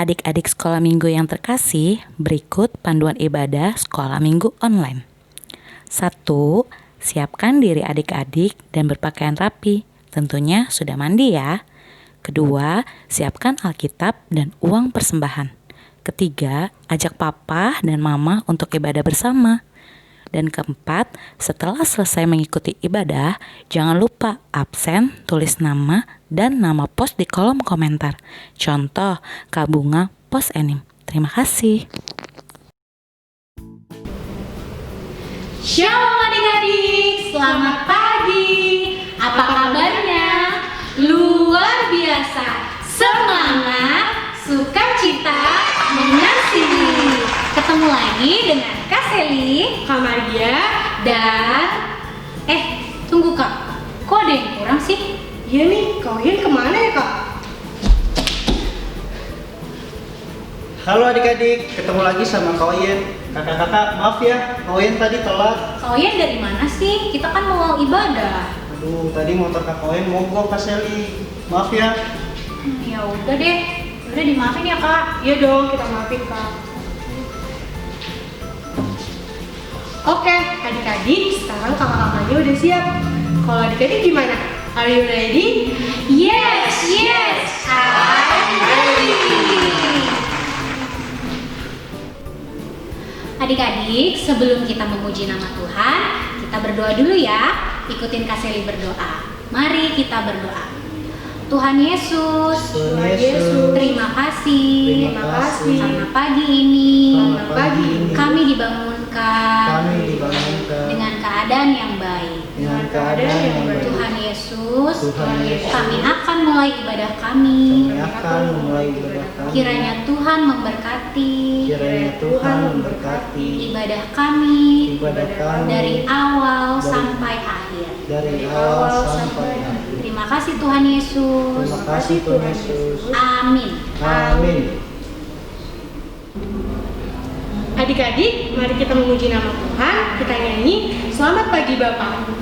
Adik-adik sekolah minggu yang terkasih, berikut panduan ibadah sekolah minggu online. 1. Siapkan diri adik-adik dan berpakaian rapi. Tentunya sudah mandi ya. Kedua, siapkan Alkitab dan uang persembahan. Ketiga, ajak papa dan mama untuk ibadah bersama. Dan keempat, setelah selesai mengikuti ibadah, jangan lupa absen, tulis nama, dan nama pos di kolom komentar. Contoh, Kak Bunga pos Enim. Terima kasih. Shalom adik-adik, selamat pagi. Apa kabarnya? Luar biasa, semangat, sukacita, mengasihi. Ketemu lagi dengan Kak Seli, Kak Maria, dan tunggu Kak, kok ada yang kurang sih? Iya nih, Kak Oyen kemana ya Kak? Halo adik-adik, ketemu lagi sama Kak Oyen. Kakak-kakak, maaf ya, Kak Oyen tadi telat. Kak Oyen dari mana sih? Kita kan mau ibadah. Aduh, tadi motor Kak Oyen mogok Kak Seli. Maaf ya. Ya udah deh, udah dimaafin ya Kak. Iya dong, kita maafin Kak. Oke, adik-adik, sekarang kakak-kakaknya udah siap. Kalau adik-adik gimana? Are you ready? Yes, I'm ready. Adik-adik, sebelum kita memuji nama Tuhan, kita berdoa dulu ya. Ikutin Kak Seli berdoa. Mari kita berdoa. Tuhan Yesus, terima kasih karena pagi ini kami dibangunkan dengan keadaan yang baik. Tuhan Yesus, kami akan mulai ibadah kami. Kiranya Tuhan memberkati ibadah kami dari awal sampai akhir. Terima kasih Tuhan Yesus. Amin. Adik-adik, mari kita memuji nama Tuhan. Kita nyanyi Selamat Pagi Bapak.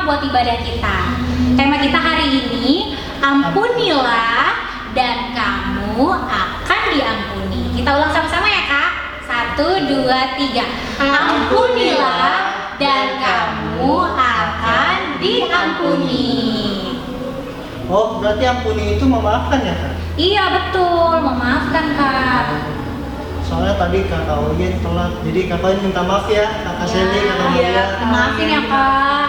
buat ibadah kita. Tema kita hari ini, ampunilah dan kamu akan diampuni. Kita ulang sama-sama ya Kak. 1, 2, 3. Ampunilah dan kamu akan diampuni. Oh, berarti ampuni itu memaafkan ya, Kak? Iya betul, memaafkan Kak. Soalnya tadi Kakak Oyen telat, jadi Kakak minta maaf ya, Kakak Sally, Kakak iya. Maria. Maafin ya Kak.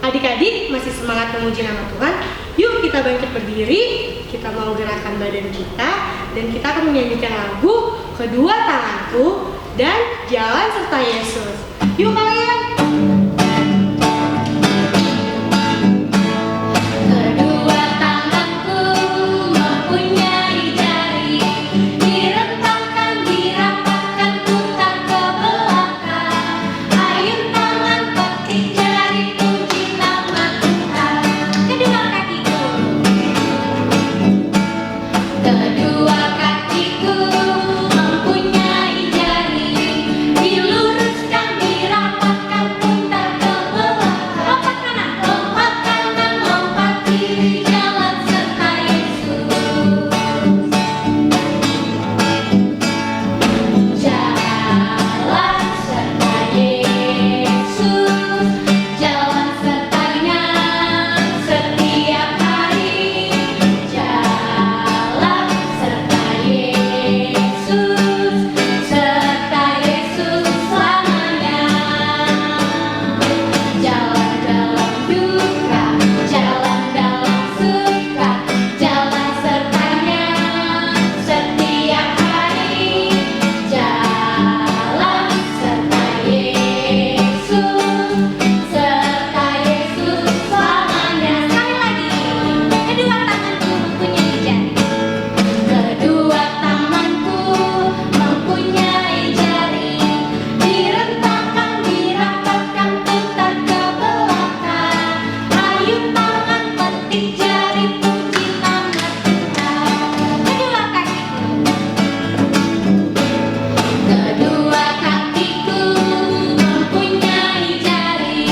Adik-adik masih semangat memuji nama Tuhan? Yuk kita bangkit berdiri, kita mau gerakan badan kita, dan kita akan menyanyikan lagu Kedua Tanganku dan Jalan Serta Yesus. Yuk kalian! Kedua tanganku mempunyai jari, direntangkan, dirapatkan, putar ke belakang. Ayun tangan petik jari, puji nama Tuhan. Kedua kakiku, kedua kakiku mempunyai jari, diluruskan, dirapatkan, putar ke belakang. Lompat kanan, lompat kiri, jalan serta Yesus. Jalan serta Yesus, jalan sertanya setiap hari. Jalan serta Yesus selamanya. Jalan dalam duka, jalan dalam suka, jalan sertanya setiap hari. Jalan serta Yesus selamanya. Sekali lagi, kedua tanganku mempunyai jari. Kedua tanganku mempunyai jari, direntangkan, dirapatkan, putar ke belakang. Ayun tangan petik jari, puji nama Tuhan. Kedua kakiku, kedua kakiku mempunyai jari,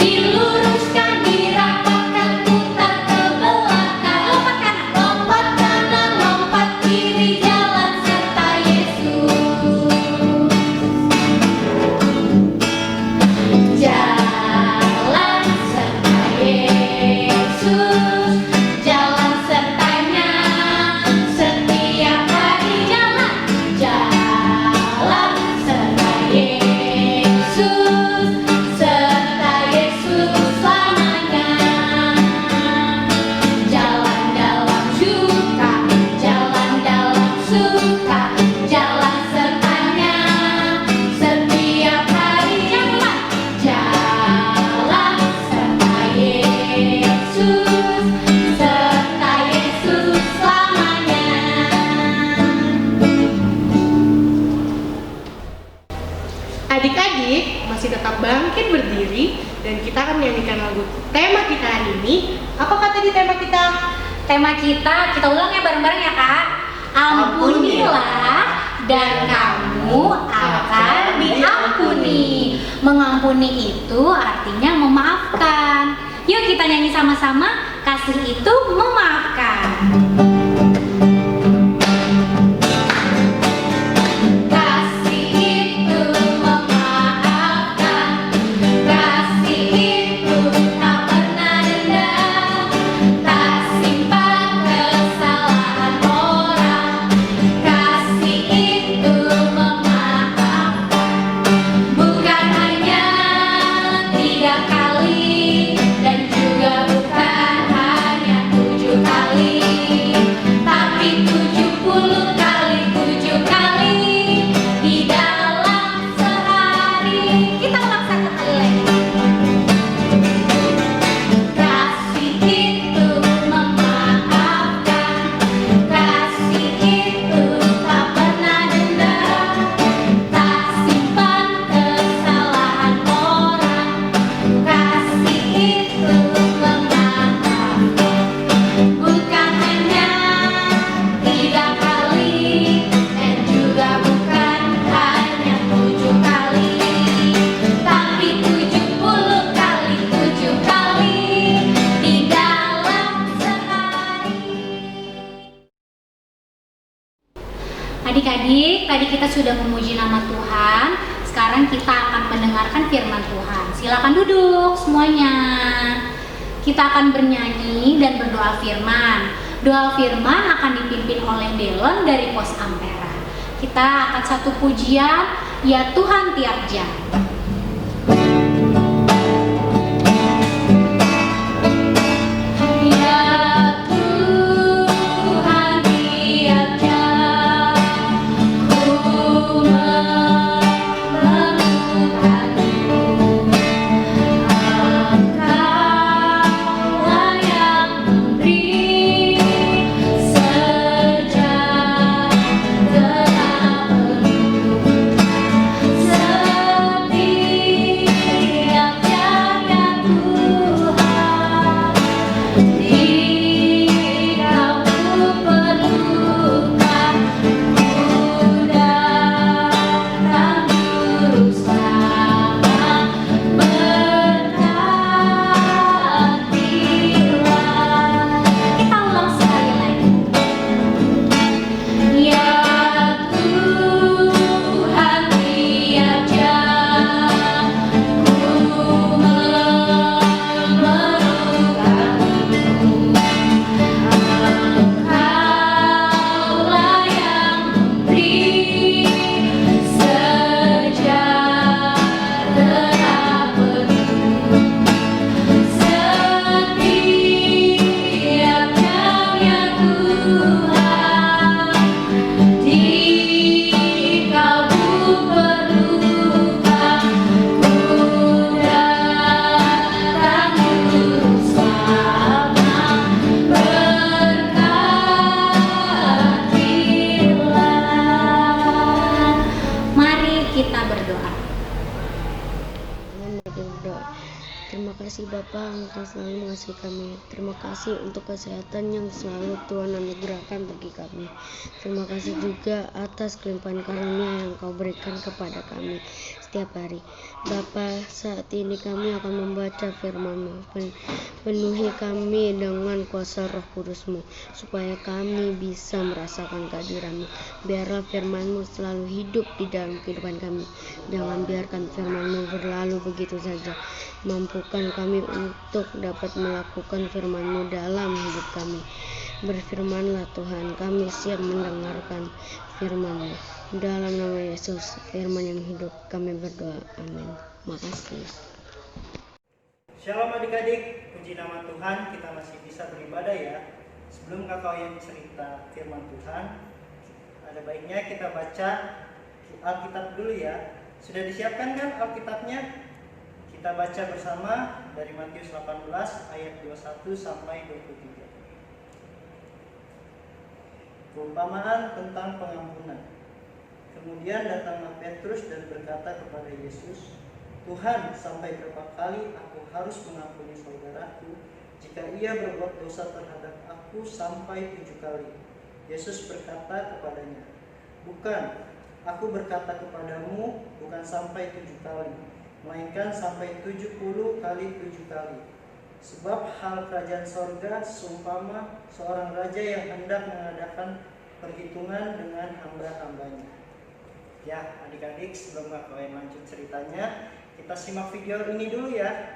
diluruskan, dirapatkan, putar ke belakang. Lompat kanan, lompat kiri, jalan serta Yesus. Jalan serta Yesus, jalan sertanya setiap hari. Jalan serta Yesus selamanya. Jalan dalam suka, jalan dalam suka, jalan sertanya setiap hari. Jalan serta Yesus selamanya. Adik-adik masih tetap bangkit berdiri, dan kita akan menyanyikan lagu tema kita hari ini. Apakah tadi tema kita? Tema kita ulang ya bareng-bareng ya Kak. Ampunilah dan kamu akan diampuni. Mengampuni itu artinya memaafkan. Yuk kita nyanyi sama-sama, kasih itu memaafkan. Kasih itu memaafkan, kasih itu tak pernah dendam, tak simpan kesalahan orang. Kasih itu memaafkan, bukan hanya 3 kali dan juga bukan hanya 7 kali, tapi 70 kali 7 kali di dalam sehari. Kita ulang 1 kali lagi. Kasih itu memaafkan, kasih itu tak pernah dendam, tak simpan kesalahan orang. Kasih itu memaafkan, bukan hanya 3 kali dan juga bukan hanya 7 kali, tapi 70 kali 7 kali di dalam sehari. Adik-adik, tadi kita sudah memuji nama Tuhan. Sekarang kita akan mendengarkan firman Tuhan. Silakan duduk semuanya. kita akan bernyanyi dan berdoa firman. Doa firman akan dipimpin oleh Delon dari Pos Ampera. Kita akan satu pujian, ya Tuhan tiap jam. Terima kasih Bapa, Engkau selalu mengasihi kami. Terima kasih untuk kesehatan yang selalu Tuhan anugerahkan bagi kami. Terima kasih juga atas kelimpahan karunia yang Kau berikan kepada kami setiap hari. Bapa, saat ini kami akan membaca firman-Mu. Penuhi kami dengan kuasa Roh Kudus-Mu, supaya kami bisa merasakan kehadiran-Mu. Biarlah firman-Mu selalu hidup di dalam kehidupan kami. Jangan biarkan firman-Mu berlalu begitu saja. Mampukan kami untuk dapat melakukan firman-Mu dalam hidup kami. Berfirmanlah Tuhan, kami siap mendengarkan firman-Mu. Dalam nama Yesus, firman yang hidup, kami berdoa. Amin. Makasih. Shalom adik-adik, puji nama Tuhan, kita masih bisa beribadah ya. Sebelum kakak yang cerita firman Tuhan, ada baiknya kita baca Alkitab dulu ya. Sudah disiapkan kan Alkitabnya? Kita baca bersama dari Matius 18 ayat 21 sampai 23. Perumpamaan tentang pengampunan. Kemudian datanglah Petrus dan berkata kepada Yesus, Tuhan, sampai berapa kali aku harus mengampuni saudaraku jika ia berbuat dosa terhadap aku sampai 7 kali? Yesus berkata kepadanya, bukan, aku berkata kepadamu, bukan sampai 7 kali, melainkan sampai 70 kali 7 kali. Sebab hal kerajaan sorga seumpama seorang raja yang hendak mengadakan perhitungan dengan hamba-hambanya. Ya, adik-adik, sebelum kakak lanjut ceritanya, kita simak video ini dulu ya.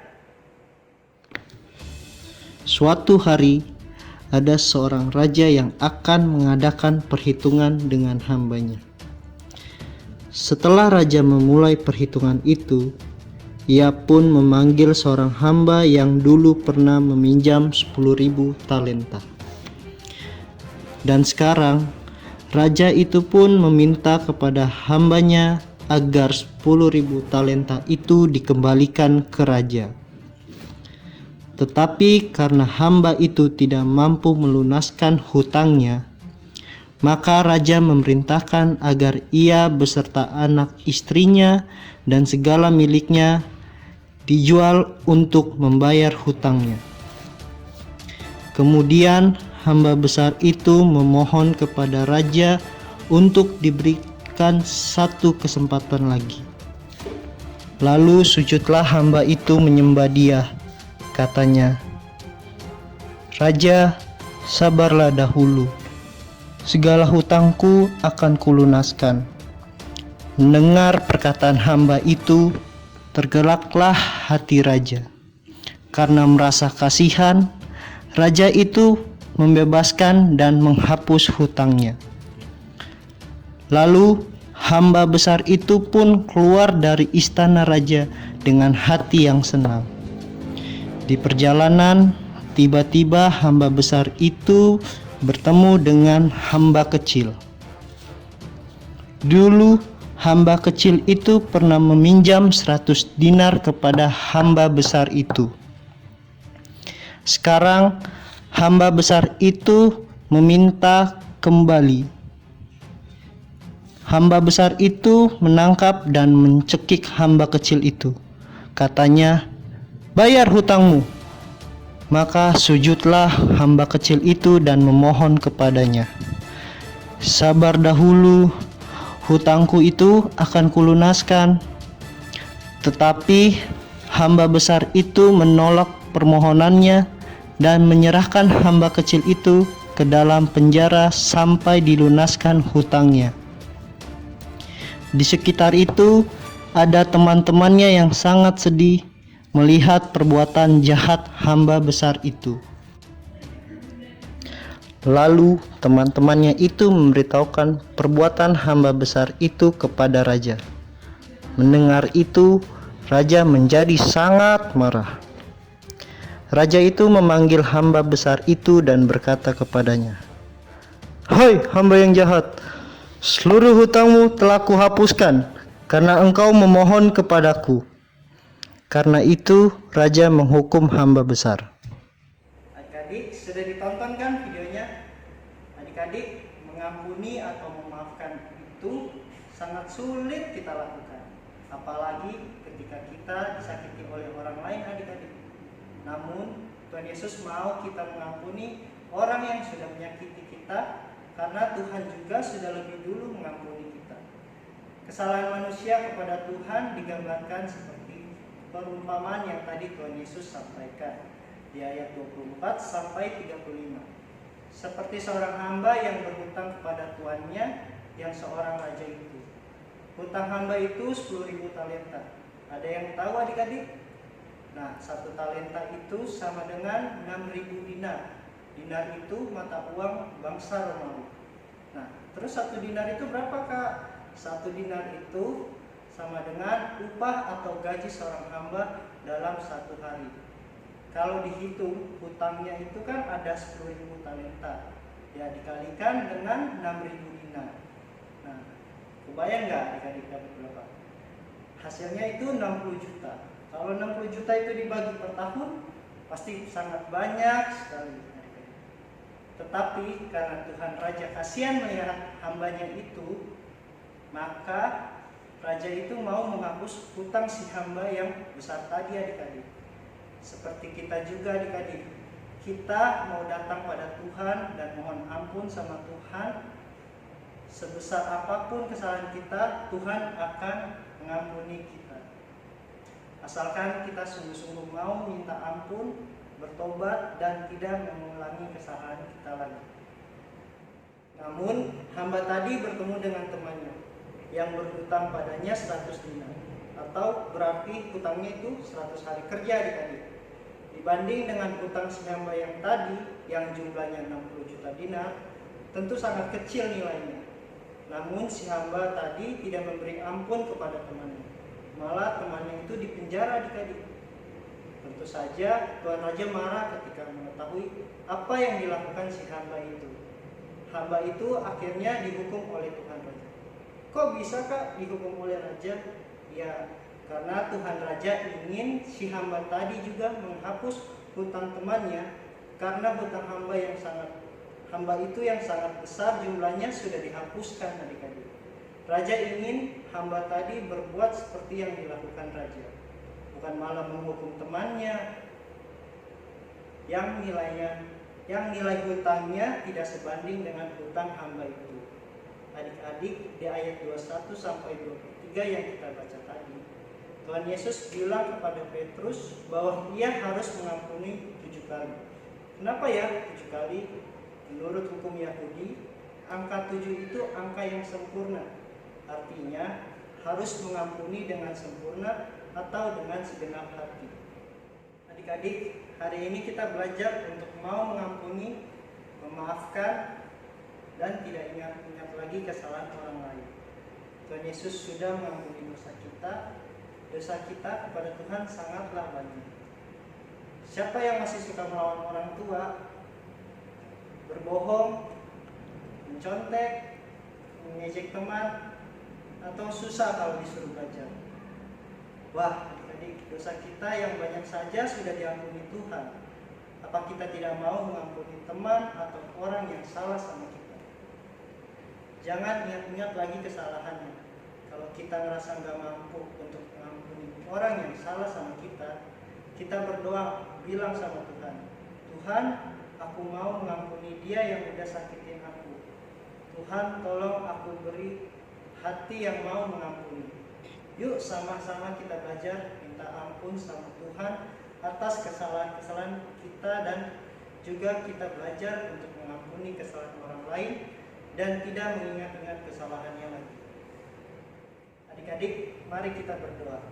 Suatu hari, ada seorang raja yang akan mengadakan perhitungan dengan hambanya. Setelah raja memulai perhitungan itu, ia pun memanggil seorang hamba yang dulu pernah meminjam 10.000 talenta. Dan sekarang, raja itu pun meminta kepada hambanya agar 10.000 talenta itu dikembalikan ke raja. Tetapi karena hamba itu tidak mampu melunaskan hutangnya, maka raja memerintahkan agar ia beserta anak istrinya dan segala miliknya dijual untuk membayar hutangnya. Kemudian hamba besar itu memohon kepada raja untuk diberikan satu kesempatan lagi. Lalu sujudlah hamba itu menyembah dia. Katanya, Raja, sabarlah dahulu. Segala hutangku akan kulunaskan. Mendengar perkataan hamba itu, tergeraklah hati raja. Karena merasa kasihan, raja itu membebaskan dan menghapus hutangnya. Lalu hamba besar itu pun keluar dari istana raja dengan hati yang senang. Di perjalanan, tiba-tiba hamba besar itu bertemu dengan hamba kecil. Dulu hamba kecil itu pernah meminjam 100 dinar kepada hamba besar itu. Sekarang hamba besar itu meminta kembali. Hamba besar itu menangkap dan mencekik hamba kecil itu. Katanya, "Bayar hutangmu." Maka sujudlah hamba kecil itu dan memohon kepadanya, "Sabar dahulu, hutangku itu akan kulunaskan." Tetapi hamba besar itu menolak permohonannya dan menyerahkan hamba kecil itu ke dalam penjara sampai dilunaskan hutangnya. Di sekitar itu ada teman-temannya yang sangat sedih melihat perbuatan jahat hamba besar itu. Lalu teman-temannya itu memberitahukan perbuatan hamba besar itu kepada raja. Mendengar itu, raja menjadi sangat marah. Raja itu memanggil hamba besar itu dan berkata kepadanya, "Hai hamba yang jahat, seluruh hutangmu telah kuhapuskan karena engkau memohon kepadaku." Karena itu raja menghukum hamba besar. Adik-adik sudah ditonton kan videonya? Adik-adik, mengampuni atau memaafkan itu sangat sulit kita lakukan, apalagi ketika kita disakiti oleh orang lain, adik-adik. Namun Tuhan Yesus mau kita mengampuni orang yang sudah menyakiti kita, karena Tuhan juga sudah lebih dulu mengampuni kita. Kesalahan manusia kepada Tuhan digambarkan seperti perumpamaan yang tadi Tuhan Yesus sampaikan di ayat 24 sampai 35. Seperti seorang hamba yang berhutang kepada tuannya yang seorang raja itu. Hutang hamba itu 10.000 talenta. Ada yang tahu adik-adik? Nah, 1 talenta itu sama dengan 6.000 dinar. Dinar itu mata uang bangsa Romawi. Nah, terus 1 dinar itu berapa, Kak? 1 dinar itu sama dengan upah atau gaji seorang hamba dalam 1 hari. Kalau dihitung hutangnya itu kan ada 10.000 talenta, ya dikalikan dengan 6.000 dinar. Nah, kebayang nggak adik-adik dapat berapa? Hasilnya itu 60 juta. Kalau 60 juta itu dibagi per tahun, pasti sangat banyak sekali. Tetapi karena Tuhan Raja kasihan melihat hambanya itu, maka raja itu mau menghapus hutang si hamba yang besar tadi, adik-adik. Seperti kita juga, adik-adik. Kita mau datang pada Tuhan dan mohon ampun sama Tuhan. Sebesar apapun kesalahan kita, Tuhan akan mengampuni kita. Asalkan kita sungguh-sungguh mau minta ampun, bertobat, dan tidak mengulangi kesalahan kita lagi. Namun, hamba tadi bertemu dengan temannya yang berhutang padanya 100 dinar, atau berarti hutangnya itu 100 hari kerja, adik-adik. Dibanding dengan hutang si hamba yang tadi yang jumlahnya 60 juta dinar, tentu sangat kecil nilainya. Namun si hamba tadi tidak memberi ampun kepada temannya, malah temannya itu dipenjara, adik-adik. Tentu saja Tuhan Raja marah ketika mengetahui apa yang dilakukan si hamba itu. Hamba itu akhirnya dihukum oleh Tuhan Raja. Kok bisa, Kak, dihukum oleh raja? Ya, karena Tuhan Raja ingin si hamba tadi juga menghapus hutang temannya, karena hutang hamba itu yang sangat besar jumlahnya sudah dihapuskan, adik-adik. Raja ingin hamba tadi berbuat seperti yang dilakukan raja, bukan malah menghukum temannya yang nilai hutangnya tidak sebanding dengan hutang hamba itu. Adik-adik, di ayat 21 sampai 23 yang kita baca tadi, Tuhan Yesus bilang kepada Petrus bahwa ia harus mengampuni 7 kali. Kenapa ya 7 kali? Menurut hukum Yahudi, angka 7 itu angka yang sempurna. Artinya harus mengampuni dengan sempurna atau dengan segenap hati. Adik-adik, hari ini kita belajar untuk mau mengampuni, memaafkan, dan tidak ingat-ingat lagi kesalahan orang lain. Tuhan Yesus sudah mengampuni dosa kita. Dosa kita kepada Tuhan sangatlah banyak. Siapa yang masih suka melawan orang tua, berbohong, mencontek, mengejek teman, atau susah kalau disuruh belajar? Wah, adik-adik, dosa kita yang banyak saja sudah diampuni Tuhan. Apa kita tidak mau mengampuni teman atau orang yang salah sama kita? Jangan ingat-ingat lagi kesalahannya. Kalau kita ngerasa nggak mampu untuk mengampuni orang yang salah sama kita, kita berdoa, bilang sama Tuhan, Tuhan, aku mau mengampuni dia yang udah sakitin aku. Tuhan, tolong aku beri hati yang mau mengampuni. Yuk sama-sama kita belajar minta ampun sama Tuhan atas kesalahan-kesalahan kita, dan juga kita belajar untuk mengampuni kesalahan orang lain dan tidak mengingat-ingat kesalahannya lagi. Adik-adik, mari kita berdoa.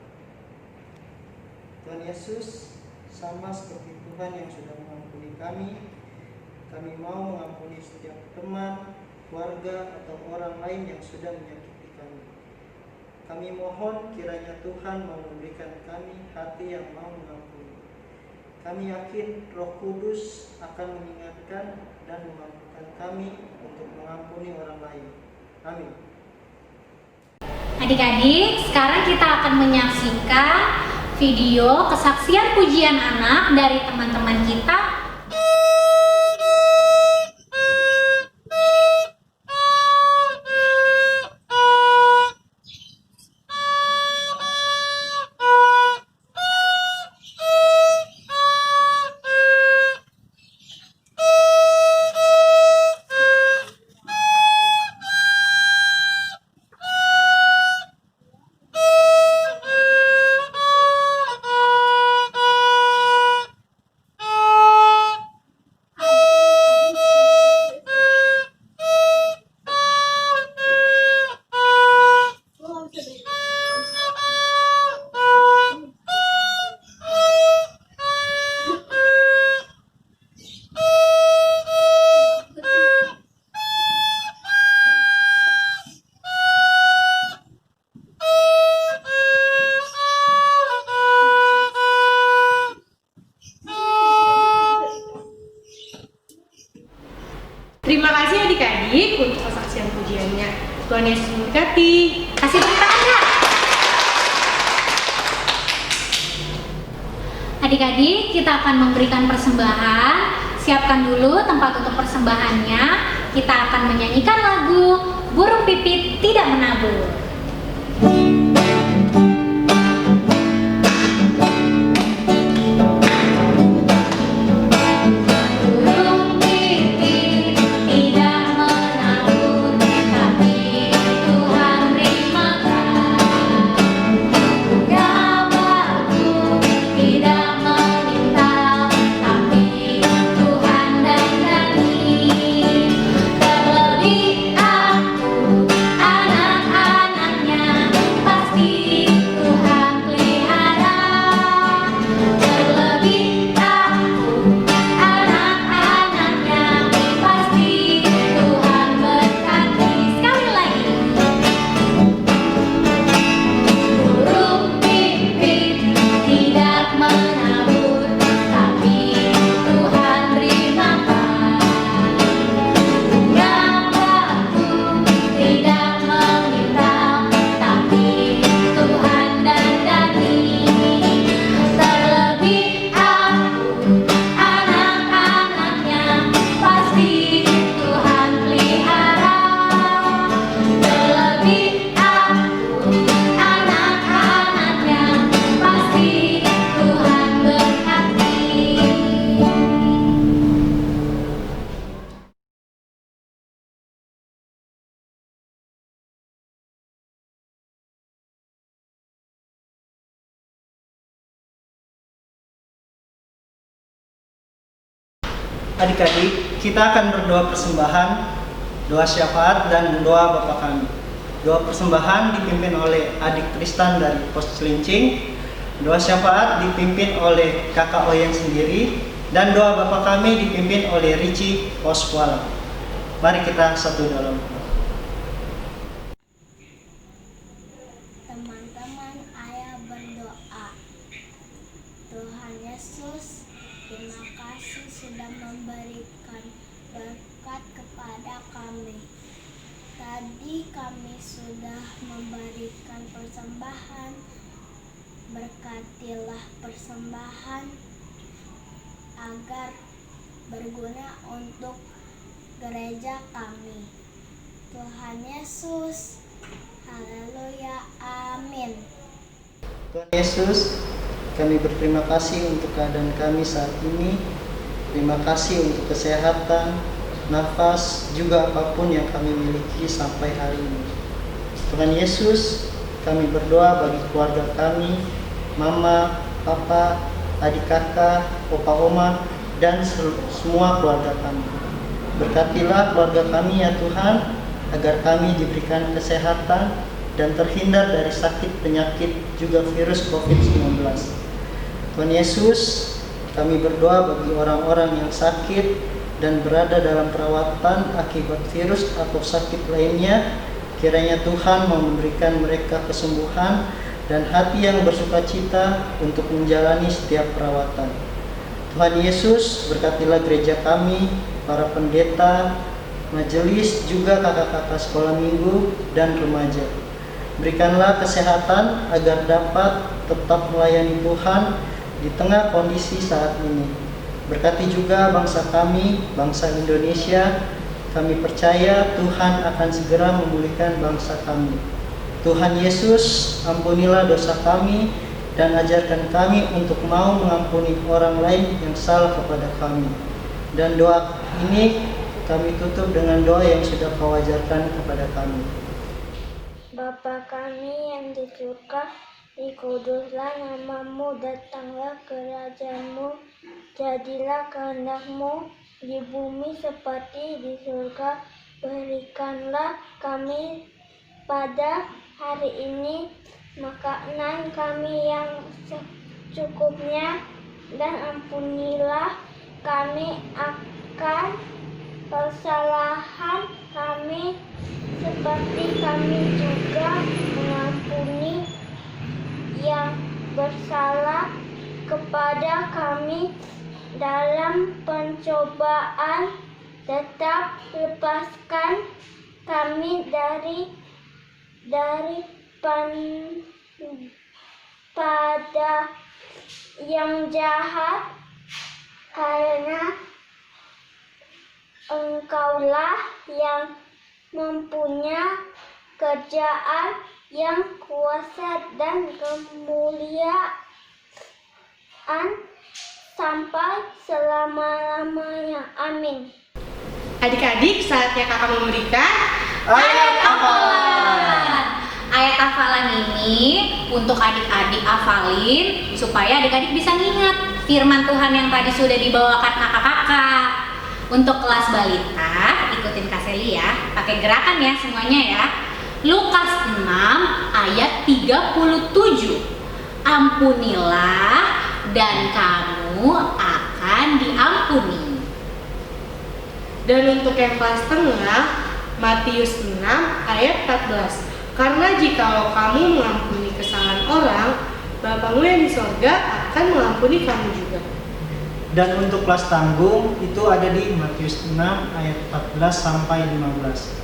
Tuhan Yesus, sama seperti Tuhan yang sudah mengampuni kami mau mengampuni setiap teman, keluarga, atau orang lain yang sudah menyakiti kami. Kami mohon kiranya Tuhan mau memberikan kami hati yang mau mengampuni. Kami yakin Roh Kudus akan mengingatkan dan memampukan kami untuk mengampuni orang lain. Amin. Adik-adik, sekarang kita akan menyaksikan video kesaksian pujian anak dari teman-teman kita. Terima kasih adik-adik untuk kesaksian pujiannya. Tuhan Yesus memberkati. Kasih tepuk tangan ya. Adik-adik, kita akan memberikan persembahan. Siapkan dulu tempat untuk persembahannya. Kita akan menyanyikan lagu Burung Pipit Tidak Menabur. Adik-adik, kita akan berdoa persembahan, doa syafaat, dan doa Bapa kami. Doa persembahan dipimpin oleh adik Tristan dari Pos Cilincing, Doa syafaat dipimpin oleh Kakak Oyen sendiri, dan doa Bapak kami dipimpin oleh Ricci Oswala. Mari kita satu dalam. Teman-teman, ayah berdoa. Tuhan Yesus, terima kasih sudah memberikan berkat kepada kami. Tadi kami sudah memberikan persembahan. Berkatilah persembahan agar berguna untuk gereja kami. Tuhan Yesus, haleluya, amin. Tuhan Yesus, kami berterima kasih untuk keadaan kami saat ini. Terima kasih untuk kesehatan, nafas, juga apapun yang kami miliki sampai hari ini. Tuhan Yesus, kami berdoa bagi keluarga kami, mama, papa, adik kakak, opa oma, dan semua keluarga kami. Berkatilah keluarga kami ya Tuhan, agar kami diberikan kesehatan dan terhindar dari sakit penyakit juga virus COVID-19. Tuhan Yesus, kami berdoa bagi orang-orang yang sakit dan berada dalam perawatan akibat virus atau sakit lainnya. Kiranya Tuhan memberikan mereka kesembuhan dan hati yang bersukacita untuk menjalani setiap perawatan. Tuhan Yesus, berkatilah gereja kami, para pendeta, majelis, juga kakak-kakak sekolah minggu dan remaja. Berikanlah kesehatan agar dapat tetap melayani Tuhan di tengah kondisi saat ini. Berkati juga bangsa kami, bangsa Indonesia. Kami percaya Tuhan akan segera memulihkan bangsa kami. Tuhan Yesus, ampunilah dosa kami dan ajarkan kami untuk mau mengampuni orang lain yang salah kepada kami. Dan doa ini kami tutup dengan doa yang sudah Kau ajarkan kepada kami. Bapa kami yang di surga, dikuduslah namamu, datanglah kerajaan-Mu, jadilah kehendak-Mu di bumi seperti di surga. Berikanlah kami pada hari ini makanan kami yang secukupnya, dan ampunilah kami akan kesalahan kami seperti kami juga mengampuni yang bersalah kepada kami. Dalam pencobaan tetap lepaskan kami pada yang jahat, karena Engkaulah yang mempunyai kerajaan, yang kuasa dan kemuliaan sampai selama-lamanya. Amin. Adik-adik, saatnya kakak memberikan Ayat hafalan. Ayat hafalan ini untuk adik-adik hafalin supaya adik-adik bisa ngingat firman Tuhan yang tadi sudah dibawakan kakak-kakak. Untuk kelas balita, ikutin Kak Seli ya, pakai gerakan ya semuanya ya. Lukas 6 ayat 37. Ampunilah dan kamu akan diampuni. Dan untuk yang kelas tengah, Matius 6 ayat 14. Karena jikalau kamu mengampuni kesalahan orang, Bapamu yang di sorga akan mengampuni kamu juga. Dan untuk kelas tanggung itu ada di Matius 6 ayat 14 sampai 15.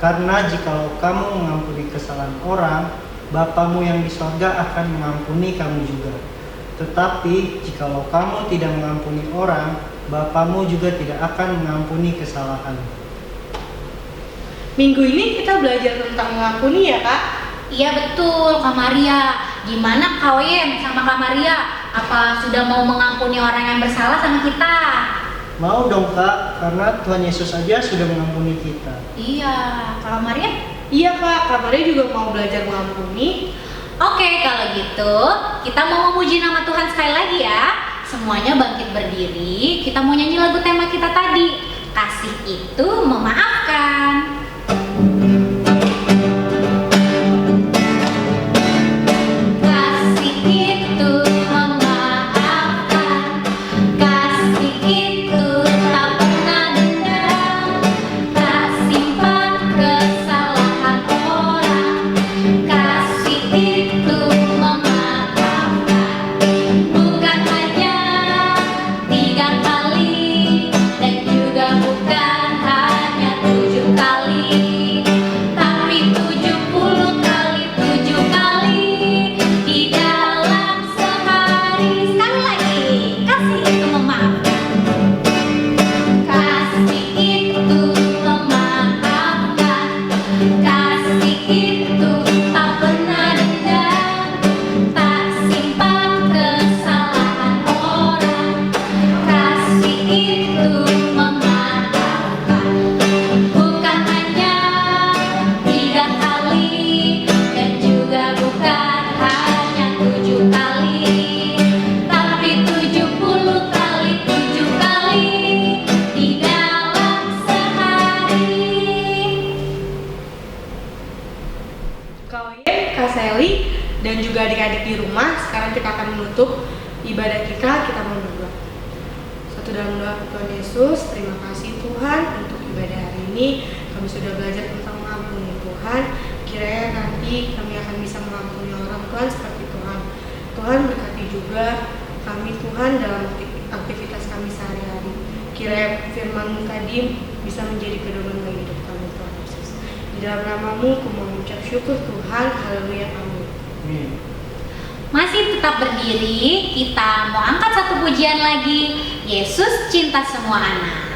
Karena jikalau kamu mengampuni kesalahan orang, Bapamu yang di sorga akan mengampuni kamu juga. Tetapi jikalau kamu tidak mengampuni orang, Bapamu juga tidak akan mengampuni kesalahan. Minggu ini kita belajar tentang mengampuni ya Kak? Iya betul Kak Maria. Gimana Kak Oyen sama Kak Maria? Apa sudah mau mengampuni orang yang bersalah sama kita? Mau dong Kak, karena Tuhan Yesus aja sudah mengampuni kita. Iya, Kak Maria? Iya Kak, Kak Maria juga mau belajar mengampuni. Oke, kalau gitu kita mau memuji nama Tuhan sekali lagi ya. Semuanya bangkit berdiri, kita mau nyanyi lagu tema kita tadi. Kasih itu memaafkan. Kasih itu Kak Sally, dan juga adik-adik di rumah. Sekarang kita akan menutup ibadah kita mau berdoa. Satu dalam doa. Tuhan Yesus, terima kasih Tuhan untuk ibadah hari ini. Kami sudah belajar tentang mengampuni Tuhan. Kiranya nanti kami akan bisa mengampuni orang Tuhan seperti Tuhan. Tuhan berkati juga kami Tuhan dalam aktivitas kami sehari-hari. Kiranya firman-Mu tadi bisa menjadi pedoman bagi hidup kami Tuhan Yesus. Di dalam nama-Mu, aku mau mengucap syukur Tuhan. Haleluya, amin. Masih tetap berdiri, kita mau angkat satu pujian lagi. Yesus cinta semua anak.